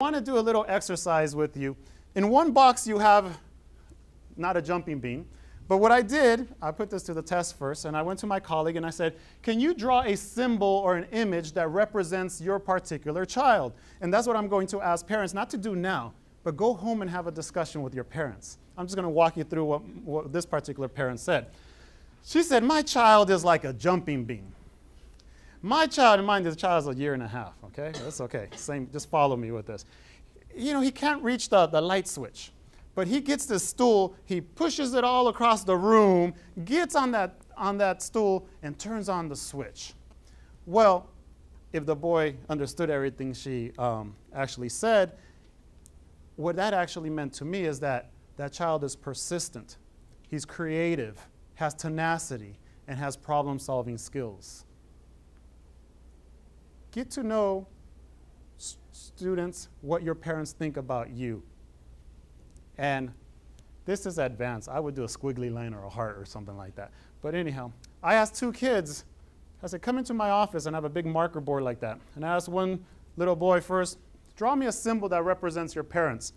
I want to do a little exercise with you. In one box you have not a jumping bean, but what I did, I put this to the test first, and I went to my colleague and I said, can you draw a symbol or an image that represents your particular child? And that's what I'm going to ask parents not to do now, but go home and have a discussion with your parents. I'm just going to walk you through what this particular parent said. She said, my child is like a jumping bean. My child, and mind, this child is a year and a half, okay? That's okay. Same, just follow me with this. You know, he can't reach the light switch, but he gets this stool, he pushes it all across the room, gets on that stool, and turns on the switch. Well, if the boy understood everything she actually said, what that actually meant to me is that that child is persistent, he's creative, has tenacity, and has problem-solving skills. Get to know, students, what your parents think about you. And this is advanced. I would do a squiggly line or a heart or something like that. But anyhow, I asked two kids, I said, come into my office and I have a big marker board like that. And I asked one little boy first, draw me a symbol that represents your parents.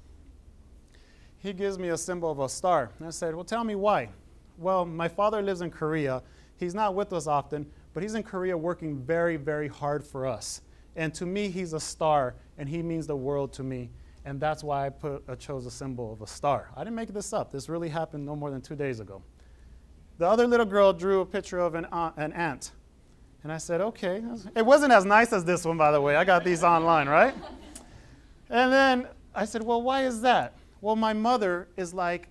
He gives me a symbol of a star. And I said, well, tell me why. Well, my father lives in Korea. He's not with us often, but he's in Korea working very, very hard for us. And to me, he's a star, and he means the world to me. And that's why I chose a symbol of a star. I didn't make this up. This really happened no more than 2 days ago. The other little girl drew a picture of an ant. And I said, okay. It wasn't as nice as this one, by the way. I got these online, right? And then I said, well, why is that? Well, my mother is like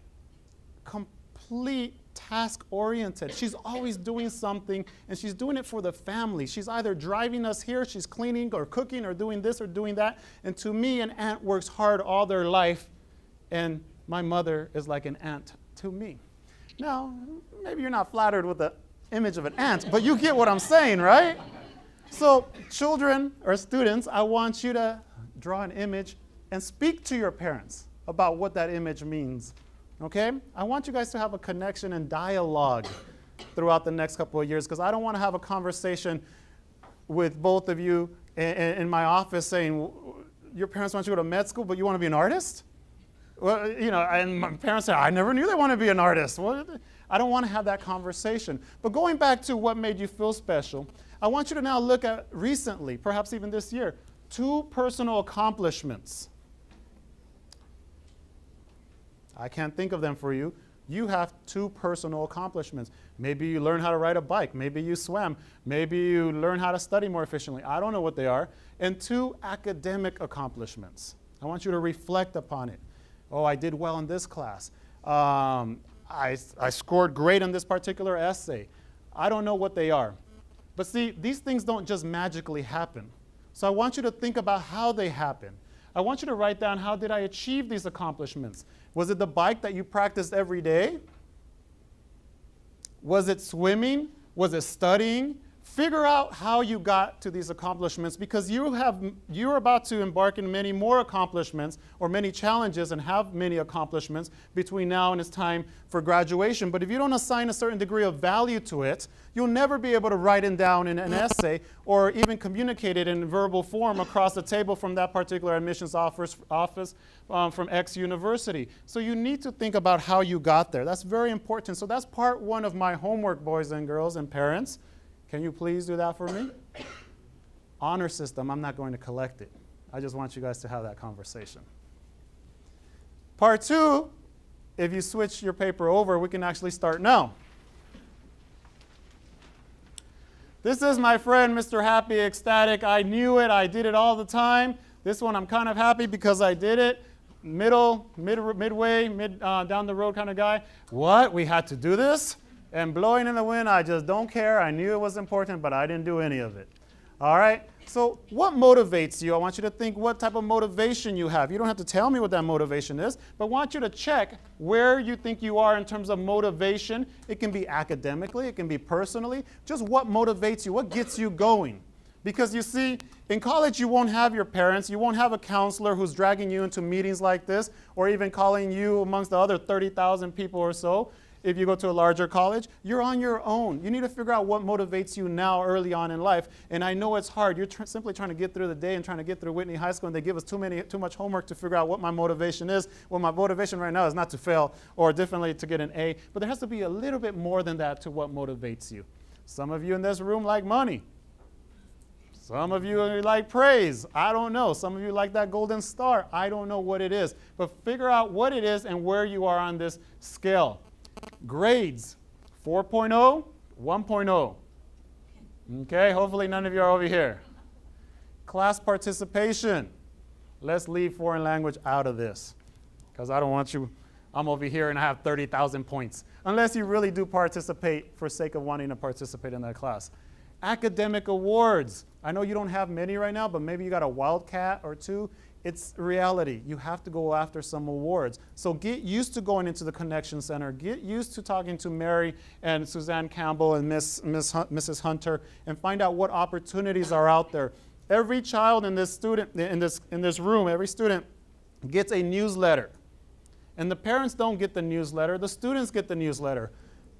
complete task-oriented. She's always doing something, and she's doing it for the family. She's either driving us here, she's cleaning or cooking or doing this or doing that. And to me, an ant works hard all their life, and my mother is like an ant to me. Now, maybe you're not flattered with the image of an ant, but you get what I'm saying, right? So children or students, I want you to draw an image and speak to your parents about what that image means. Okay? I want you guys to have a connection and dialogue throughout the next couple of years, because I don't want to have a conversation with both of you in my office saying, your parents want you to go to med school, but you want to be an artist? Well, you know, and my parents say, I never knew they wanted to be an artist. Well, I don't want to have that conversation. But going back to what made you feel special, I want you to now look at recently, perhaps even this year, 2 personal accomplishments. I can't think of them for you. You have 2 personal accomplishments. Maybe you learn how to ride a bike. Maybe you swam. Maybe you learn how to study more efficiently. I don't know what they are. And 2 academic accomplishments. I want you to reflect upon it. Oh, I did well in this class. I scored great on this particular essay. I don't know what they are. But see, these things don't just magically happen. So I want you to think about how they happen. I want you to write down, how did I achieve these accomplishments? Was it the bike that you practiced every day? Was it swimming? Was it studying? Figure out how you got to these accomplishments, because you're about to embark in many more accomplishments or many challenges and have many accomplishments between now and it's time for graduation. But if you don't assign a certain degree of value to it, you'll never be able to write it down in an essay or even communicate it in verbal form across the table from that particular admissions office from X university. So you need to think about how you got there. That's very important. So that's part 1 of my homework, boys and girls and parents. Can you please do that for me? Honor system, I'm not going to collect it. I just want you guys to have that conversation. Part 2, if you switch your paper over, we can actually start now. This is my friend, Mr. Happy Ecstatic. I knew it. I did it all the time. This one, I'm kind of happy because I did it. Midway, down the road kind of guy. What? We had to do this? And blowing in the wind, I just don't care. I knew it was important, but I didn't do any of it. All right? So what motivates you? I want you to think what type of motivation you have. You don't have to tell me what that motivation is, but I want you to check where you think you are in terms of motivation. It can be academically. It can be personally. Just what motivates you? What gets you going? Because you see, in college, you won't have your parents. You won't have a counselor who's dragging you into meetings like this or even calling you amongst the other 30,000 people or so. if you go to a larger college, you're on your own. You need to figure out what motivates you now early on in life. And I know it's hard. You're simply trying to get through the day and trying to get through Whitney High School, and they give us too much homework to figure out what my motivation is. Well, my motivation right now is not to fail or definitely to get an A, but there has to be a little bit more than that to what motivates you. Some of you in this room like money. Some of you like praise. I don't know. Some of you like that golden star. I don't know what it is. But figure out what it is and where you are on this scale. Grades, 4.0, 1.0. Okay, hopefully none of you are over here. Class participation. Let's leave foreign language out of this, because I don't want you, I'm over here and I have 30,000 points. Unless you really do participate for sake of wanting to participate in that class. Academic awards. I know you don't have many right now, but maybe you got a wildcat or two. It's reality. You have to go after some awards. So get used to going into the Connection Center. Get used to talking to Mary and Suzanne Campbell and Mrs. Hunter, and find out what opportunities are out there. Every child in this room, every student gets a newsletter. And the parents don't get the newsletter. The students get the newsletter.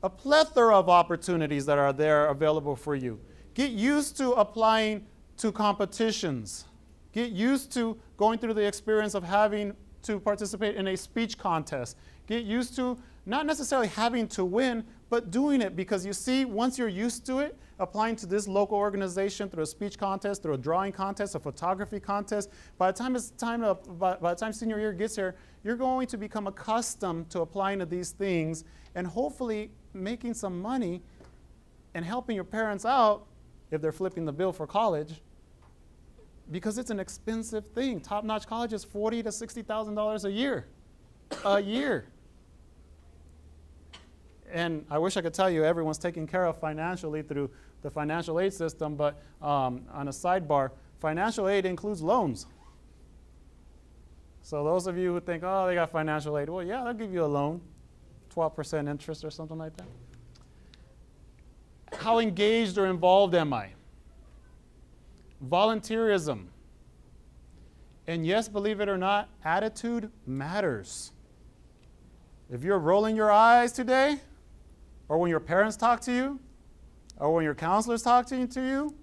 A plethora of opportunities that are there available for you. Get used to applying to competitions. Get used to going through the experience of having to participate in a speech contest. Get used to not necessarily having to win, but doing it, because you see, once you're used to it, applying to this local organization through a speech contest, through a drawing contest, a photography contest, by the time senior year gets here, you're going to become accustomed to applying to these things and hopefully making some money and helping your parents out if they're flipping the bill for college, because it's an expensive thing. Top-notch college is $40,000 to $60,000 a year. A year. And I wish I could tell you everyone's taken care of financially through the financial aid system, but on a sidebar, financial aid includes loans. So those of you who think, oh, they got financial aid, well, yeah, they'll give you a loan, 12% interest or something like that. How engaged or involved am I? Volunteerism. And yes, believe it or not, attitude matters. If you're rolling your eyes today, or when your parents talk to you, or when your counselors talk to you,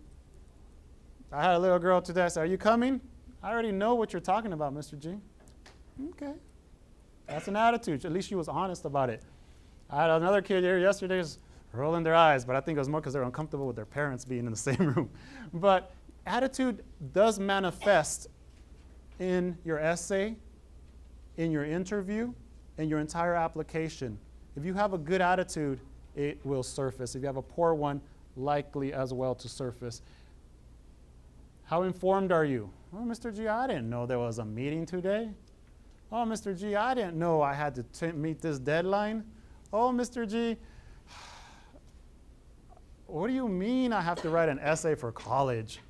I had a little girl today, I said, are you coming? I already know what you're talking about, Mr. G. Okay. That's an attitude. At least she was honest about it. I had another kid here yesterday rolling their eyes, but I think it was more because they're uncomfortable with their parents being in the same room. But attitude does manifest in your essay, in your interview, in your entire application. If you have a good attitude, it will surface. If you have a poor one, likely as well to surface. How informed are you? Oh, Mr. G, I didn't know there was a meeting today. Oh, Mr. G, I didn't know I had to meet this deadline. Oh, Mr. G, what do you mean I have to write an essay for college?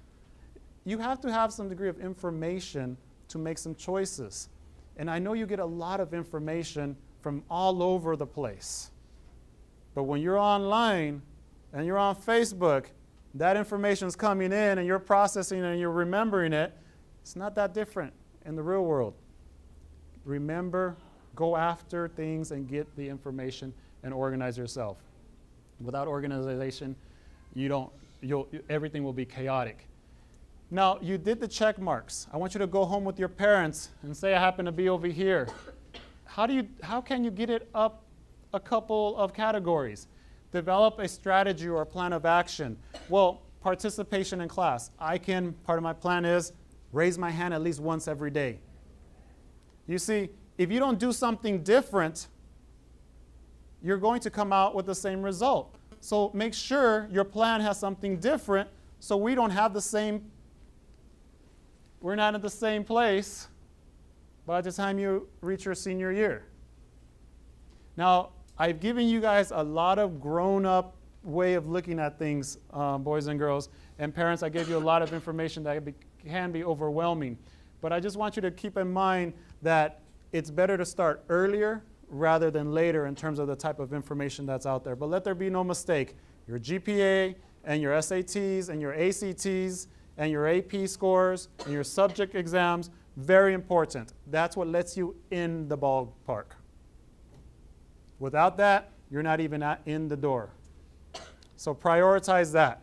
You have to have some degree of information to make some choices. And I know you get a lot of information from all over the place. But when you're online and you're on Facebook, that information is coming in and you're processing it and you're remembering it. It's not that different in the real world. Remember, go after things and get the information and organize yourself. Without organization, everything will be chaotic. Now, you did the check marks. I want you to go home with your parents and say, I happen to be over here. How can you get it up a couple of categories? Develop a strategy or a plan of action. Well, participation in class. Part of my plan is raise my hand at least once every day. You see, if you don't do something different, you're going to come out with the same result. So make sure your plan has something different so we're not at the same place by the time you reach your senior year. Now, I've given you guys a lot of grown-up way of looking at things, boys and girls, and parents, I gave you a lot of information that can be overwhelming. But I just want you to keep in mind that it's better to start earlier rather than later in terms of the type of information that's out there. But let there be no mistake. Your GPA and your SATs and your ACTs and your AP scores and your subject exams, very important. That's what lets you in the ballpark. Without that, You're not even in the door. So prioritize that.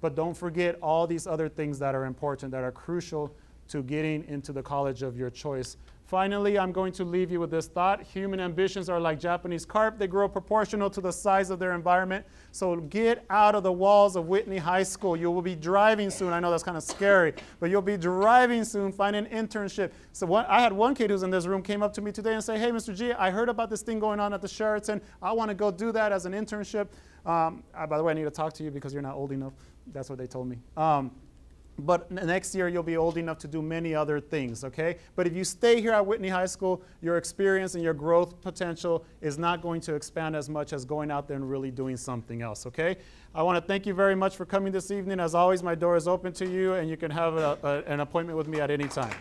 But don't forget all these other things that are important, that are crucial to getting into the college of your choice. Finally, I'm going to leave you with this thought. Human ambitions are like Japanese carp. They grow proportional to the size of their environment. So get out of the walls of Whitney High School. You will be driving soon. I know that's kind of scary, but you'll be driving soon, find an internship. So I had one kid who's in this room came up to me today and say, hey, Mr. G, I heard about this thing going on at the Sheraton. I want to go do that as an internship. By the way, I need to talk to you because you're not old enough. That's what they told me. But next year, you'll be old enough to do many other things, okay? But if you stay here at Whitney High School, your experience and your growth potential is not going to expand as much as going out there and really doing something else, okay? I want to thank you very much for coming this evening. As always, my door is open to you, and you can have an appointment with me at any time.